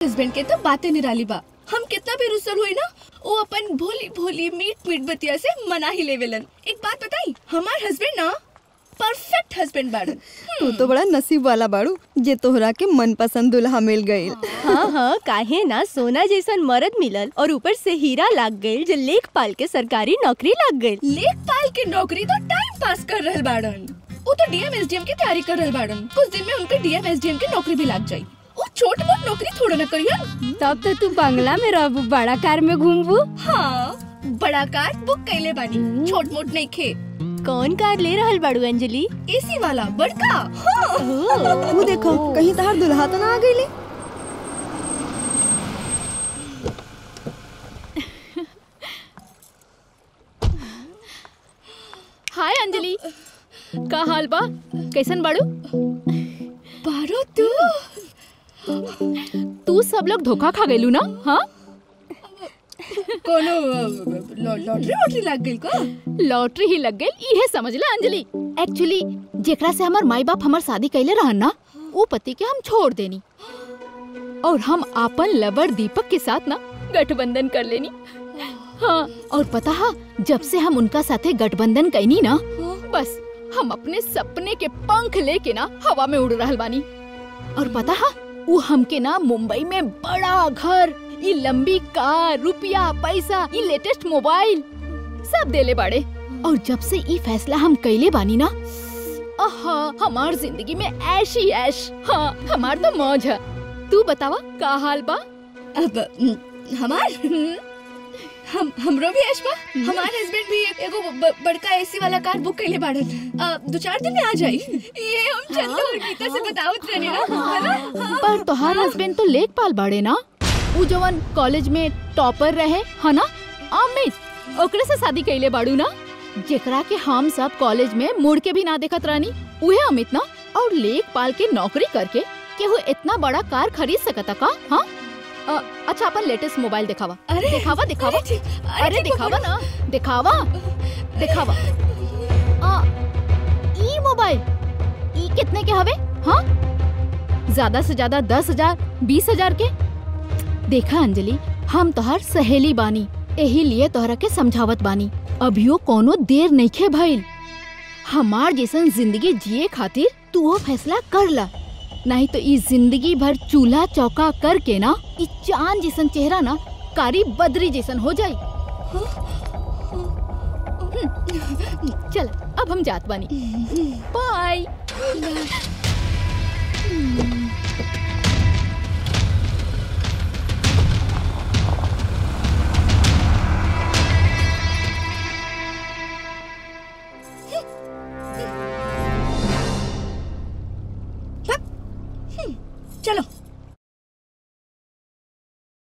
Husband के तो बातें निराली बा। हम कितना भी रुसल हुई ना, वो अपन भोली भोली मीठ मीठ बतिया से मना ही लेवेलन। एक बात बताई, हमार हस्बैंड ना परफेक्ट हस्बैंड बाड़न। तू तो बड़ा नसीब वाला बाड़ू जे तोहरा के मनपसंद दुल्हा मिल गईल। हाँ हाँ, काहे ना, सोना जैसन मर्द मिलल और ऊपर से हीरा लाग गईल जो लेखपाल के सरकारी नौकरी लाग गईल। लेखपाल के नौकरी तो टाइम पास कर रहल बाड़न। वो तो डीएम एसडीएम की तैयारी कर रहल बाड़न। कुछ दिन में उनके डीएम एसडीएम की नौकरी भी लग जाई। वो छोट मोट नौकरी थोड़ा न करियन। तब तो तू बंगला में रहबू, बड़ा कार में घूमबू। हाँ, बड़ा कार बुक कैले बानी, छोट मोट नहीं खे। कौन कार ले रहल बाड़ू अंजलि? एसी वाला बड़का। हाँ। तू देखो कहीं तहार दुल्हा तो ना आ गईले। हाय अंजलि, का हाल बा? कैसन बाड़ू? बारो तू सब लोग धोखा खा गइलू ना? हाँ, कोनो लॉटरी वॉटरी लग गई का? लॉटरी ही लग गई, इहे समझ ले अंजलि। एक्चुअली जेकरा से हमार माई बाप हमार शादी कैले रहन ना, वो पति के हम छोड़ देनी और हम आपन लवर दीपक के साथ ना गठबंधन कर लेनी। हाँ, और पता है जब से हम उनका साथे गठबंधन कैनी ना, बस हम अपने सपने के पंख लेके ना हवा में उड़ रहल बानी। और पता है वो हमके ना मुंबई में बड़ा घर, ये लंबी कार, रुपया पैसा, ये लेटेस्ट मोबाइल सब देले बाड़े। और जब से ये फैसला हम कैले बानी ना, हमार जिंदगी में ऐश ही ऐश। हाँ, हमार तो मौज है। तू बतावा का हाल बा? अब हमरो भी ऐश बा। हमार हस्बैंड भी एगो बड़का एसी वाला कार बुक कैले बाड़न। 2-4 दिन में आ जाई। ये हम चंदा और गीता से बतावत रहनी ना। पर तोहार हस्बैंड तो लेखपाल बाड़े ना, वो जवन कॉलेज में टॉपर रहे है ना, अमित, ओकरे से शादी कैले बाड़ू ना, जेकरा के हम सब कॉलेज में मुड़ के भी ना देखत रहनी, उहे अमित ना। और लेखपाल के नौकरी करके के वो इतना बड़ा कार खरीद सकता का? हाँ, अच्छा अपन लेटेस्ट मोबाइल दिखावा। अरे दिखावा दिखावा, अरे दिखावा ना, दिखावा दिखावा। ई मोबाइल ई कितने के हवे? हाँ, ज्यादा से ज्यादा 10,000 20,000 के। देखा अंजलि, हम तोहर सहेली बानी, यही लिए तोहरा के समझावत बानी। अभियो कोनो देर नहीं खे भइल। हमार जैसन जिंदगी जिए खातिर तू वो फैसला कर ला, नहीं तो इस जिंदगी भर चूल्हा चौका करके ना इस चांद जैसन चेहरा ना कारी बदरी जैसन हो जाई। चल अब हम जात बानी, बाय। चलो।